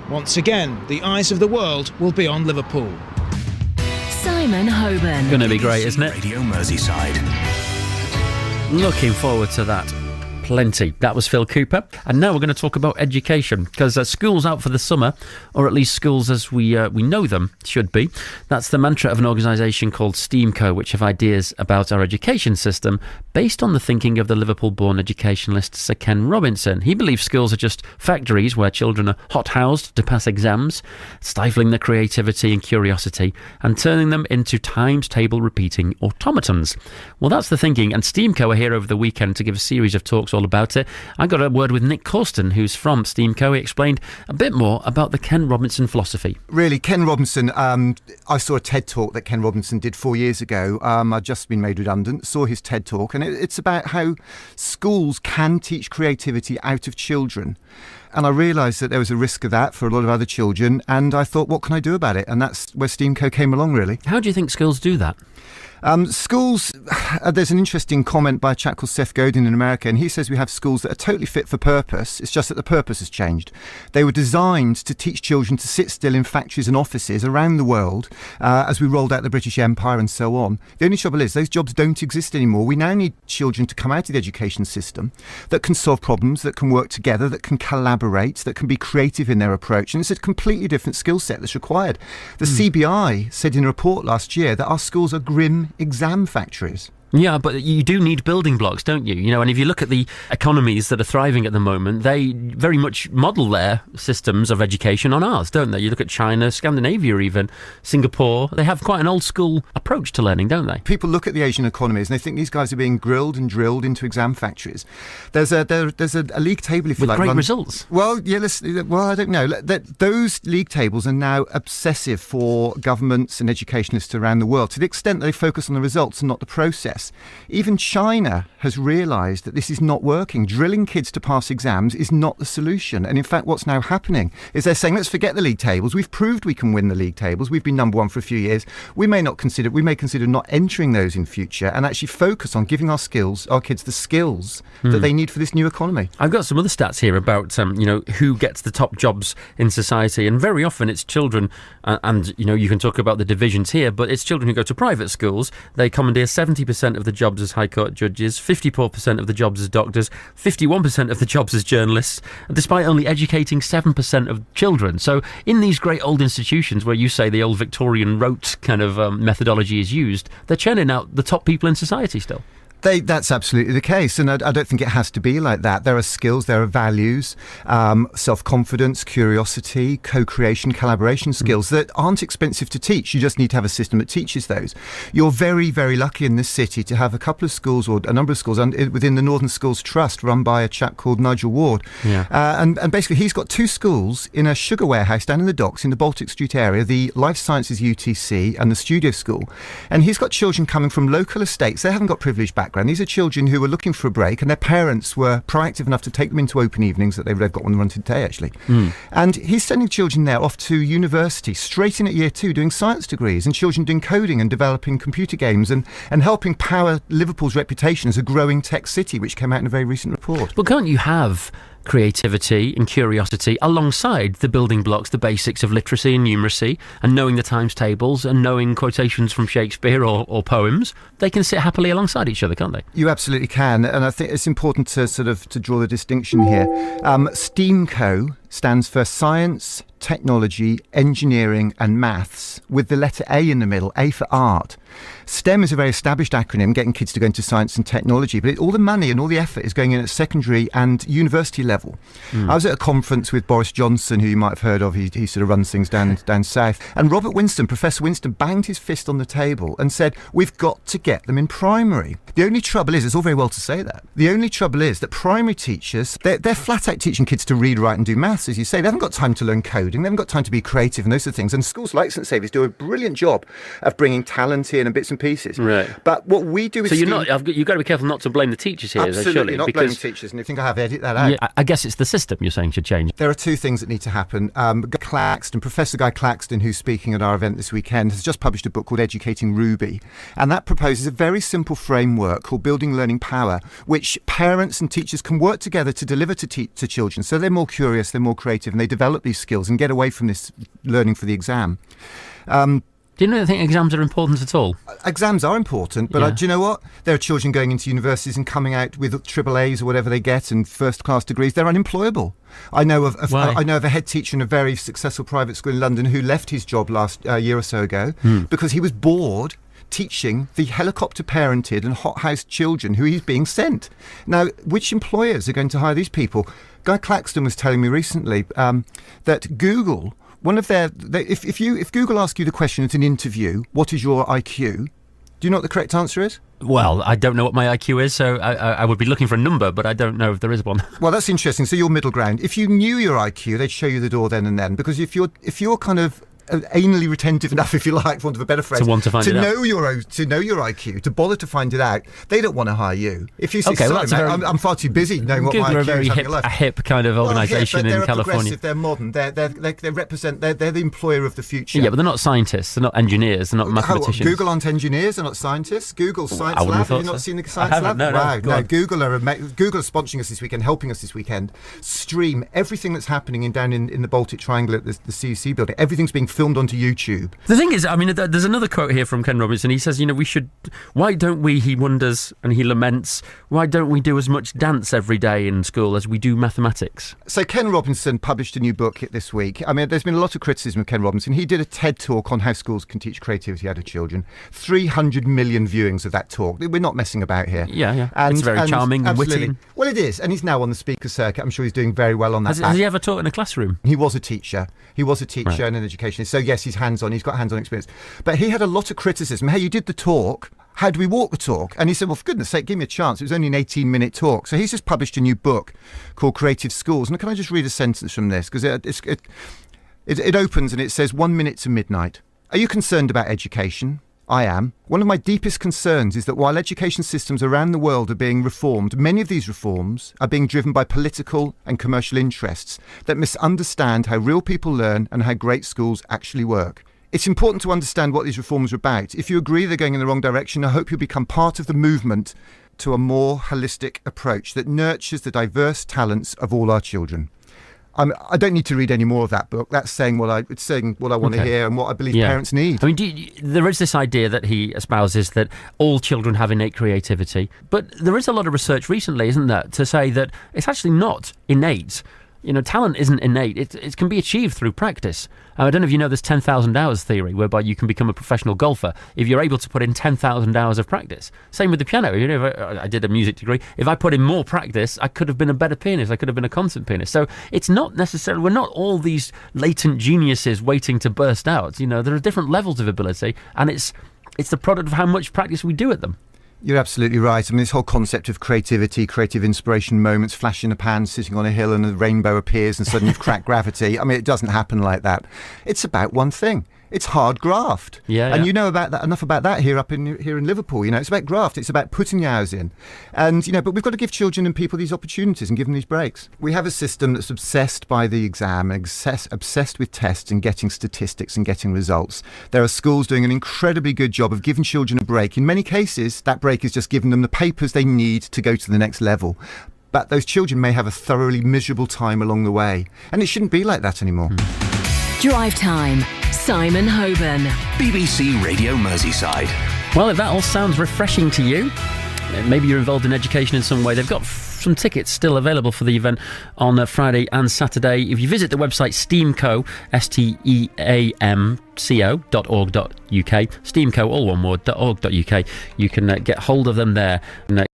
Once again, the eyes of the world will be on Liverpool. SImon Hoban. Going to be great, isn't it? Radio Merseyside. Looking forward to that. Plenty. That was Phil Cooper. And now we're going to talk about education, because school's out for the summer, or at least schools as we know them should be. That's the mantra of an organisation called STEAMco, which have ideas about our education system based on the thinking of the Liverpool-born educationalist Sir Ken Robinson. He believes schools are just factories where children are hot-housed to pass exams, stifling their creativity and curiosity and turning them into times-table repeating automatons. Well, that's the thinking, and STEAMco are here over the weekend to give a series of talks all about it. I got a word with Nick Causton, who's from STEAMco. He explained a bit more about the Ken Robinson philosophy. Really, Ken Robinson, I saw a TED talk that Ken Robinson did 4 years ago. I'd just been made redundant, saw his TED talk, and it's about how schools can teach creativity out of children. And I realised that there was a risk of that for a lot of other children, and I thought, what can I do about it? And that's where STEAMco came along, really. How do you think schools do that? Schools, there's an interesting comment by a chap called Seth Godin in America, and he says we have schools that are totally fit for purpose. It's just that the purpose has changed. They were designed to teach children to sit still in factories and offices around the world as we rolled out the British Empire and so on. The only trouble is those jobs don't exist anymore. We now need children to come out of the education system that can solve problems, that can work together, that can collaborate, that can be creative in their approach. And it's a completely different skill set that's required. The CBI said in a report last year that our schools are grim exam factories. Yeah, but you do need building blocks, don't you? You know, and if you look at the economies that are thriving at the moment, they very much model their systems of education on ours, don't they? You look at China, Scandinavia even, Singapore, they have quite an old school approach to learning, don't they? People look at the Asian economies and they think these guys are being grilled and drilled into exam factories. There's a league table, if you like. With great results. Well, yeah, I don't know. Those league tables are now obsessive for governments and educationalists around the world, to the extent that they focus on the results and not the process. Even China has realised that this is not working. Drilling kids to pass exams is not the solution. And in fact, what's now happening is they're saying, let's forget the league tables. We've proved we can win the league tables. We've been number one for a few years. We may consider not entering those in future and actually focus on giving our kids the skills that they need for this new economy. I've got some other stats here about, who gets the top jobs in society. And very often it's children, and you can talk about the divisions here, but it's children who go to private schools. They commandeer 70% of the jobs as High Court judges, 54% of the jobs as doctors, 51% of the jobs as journalists, despite only educating 7% of children. So in these great old institutions where you say the old Victorian rote kind of methodology is used, they're churning out the top people in society still. That's absolutely the case, and I don't think it has to be like that. There are skills, there are values, self-confidence, curiosity, co-creation, collaboration skills that aren't expensive to teach. You just need to have a system that teaches those. You're very, very lucky in this city to have a couple of schools, or a number of schools, within the Northern Schools Trust, run by a chap called Nigel Ward. Yeah. And basically he's got two schools in a sugar warehouse down in the docks in the Baltic Street area, the Life Sciences UTC and the Studio School. And he's got children coming from local estates. They haven't got privileged background. These are children who were looking for a break, and their parents were proactive enough to take them into open evenings that they've got one run today, actually. And he's sending children there off to university, straight in at year 2, doing science degrees, and children doing coding and developing computer games and helping power Liverpool's reputation as a growing tech city, which came out in a very recent report. Well, can't you have creativity and curiosity alongside the building blocks, the basics of literacy and numeracy, and knowing the times tables and knowing quotations from Shakespeare or poems? They can sit happily alongside each other, can't they? You absolutely can, and I think it's important to draw the distinction here. STEAMco stands for Science, Technology, Engineering and Maths, with the letter A in the middle, A for art. STEM is a very established acronym, getting kids to go into science and technology, but all the money and all the effort is going in at secondary and university level. I was at a conference with Boris Johnson, who you might have heard of. He sort of runs things down south. And Professor Winston, banged his fist on the table and said, we've got to get them in primary. The only trouble is, it's all very well to say that. The only trouble is that primary teachers, they're flat out teaching kids to read, write and do maths, as you say. They haven't got time to learn coding. They haven't got time to be creative and those sort of things. And schools like St Saviour's do a brilliant job of bringing talent in and bits and pieces. Right. But what we do is... So you've got to be careful not to blame the teachers here, absolutely, surely. Not blaming teachers. And if you think I have, edit that out. Yeah, I guess it's the system you're saying should change. There are two things that need to happen. Professor GuyClaxton, who's speaking at our event this weekend, has just published a book called Educating Ruby. And that proposes a very simple framework called Building Learning Power, which parents and teachers can work together to deliver to children. So they're more curious, they're more creative, and they develop these skills and get get away from this learning for the exam. Do you not think exams are important at all? Exams are important, but do you know what? There are children going into universities and coming out with triple A's or whatever they get and first-class degrees. They're unemployable. I know of a head teacher in a very successful private school in London who left his job last year or so ago because he was bored teaching the helicopter parented and hothouse children who he's being sent. Now, which employers are going to hire these people? GuyClaxton was telling me recently that Google... if Google asks you the question at an interview, what is your IQ? Do you know what the correct answer is? Well, I don't know what my IQ is, so I would be looking for a number, but I don't know if there is one. Well, that's interesting. So you're middle ground. If you knew your IQ, they'd show you the door then and then. Because if you're kind of anally retentive enough, if you like, for want of a better phrase, to know your IQ, to bother to find it out, they don't want to hire you. If you say, I'm far too busy knowing what my IQ is. Google are a hip kind of organisation in California. They're modern. They represent. They're the employer of the future. Yeah, but they're not scientists. They're not engineers. They're not mathematicians. Google aren't engineers. They're not scientists. Google's Science Lab. Have you not seen the Science Lab? No. Google are sponsoring us this weekend, helping us this weekend. Stream everything that's happening down in the Baltic Triangle at the CEC building. Everything's being filmed onto YouTube. The thing is, I mean, there's another quote here from Ken Robinson. He says, why don't we, he wonders and he laments, why don't we do as much dance every day in school as we do mathematics? So Ken Robinson published a new book this week. I mean, there's been a lot of criticism of Ken Robinson. He did a TED talk on how schools can teach creativity out of children. 300 million viewings of that talk. We're not messing about here. Yeah. It's very charming and witty. Well, it is. And he's now on the speaker circuit. I'm sure he's doing very well on that. Has he ever taught in a classroom? He was a teacher. And an educationist. So yes, he's hands-on. He's got hands-on experience. But he had a lot of criticism. Hey, you did the talk. How do we walk the talk? And he said, well, for goodness sake, give me a chance. It was only an 18-minute talk. So he's just published a new book called Creative Schools. And can I just read a sentence from this? Because it opens and it says, 1 minute to midnight. Are you concerned about education? I am. One of my deepest concerns is that while education systems around the world are being reformed, many of these reforms are being driven by political and commercial interests that misunderstand how real people learn and how great schools actually work. It's important to understand what these reforms are about. If you agree they're going in the wrong direction, I hope you'll become part of the movement to a more holistic approach that nurtures the diverse talents of all our children. I don't need to read any more of that book. That's saying what I want to hear and what I believe parents need. I mean, there is this idea that he espouses that all children have innate creativity, but there is a lot of research recently, isn't there, to say that it's actually not innate. Talent isn't innate. It can be achieved through practice. I don't know if you know this 10,000 hours theory, whereby you can become a professional golfer if you're able to put in 10,000 hours of practice. Same with the piano. I did a music degree. If I put in more practice, I could have been a better pianist. I could have been a concert pianist. So it's not necessarily, we're not all these latent geniuses waiting to burst out. There are different levels of ability, and it's the product of how much practice we do at them. You're absolutely right. I mean, this whole concept of creativity, creative inspiration moments, flash in a pan, sitting on a hill and a rainbow appears and suddenly you've cracked gravity. I mean, it doesn't happen like that. It's about one thing. It's hard graft. And you know about that enough about that here in Liverpool. It's about graft. It's about putting the hours in. And, but we've got to give children and people these opportunities and give them these breaks. We have a system that's obsessed by the exam, obsessed with tests and getting statistics and getting results. There are schools doing an incredibly good job of giving children a break. In many cases, that break is just giving them the papers they need to go to the next level. But those children may have a thoroughly miserable time along the way. And it shouldn't be like that anymore. Drive Time. SImon Hoban. BBC Radio Merseyside. Well, if that all sounds refreshing to you, maybe you're involved in education in some way, they've got some tickets still available for the event on Friday and Saturday. If you visit the website steamco, steamco.org.uk, steamco, all one word, .org.uk, you can get hold of them there.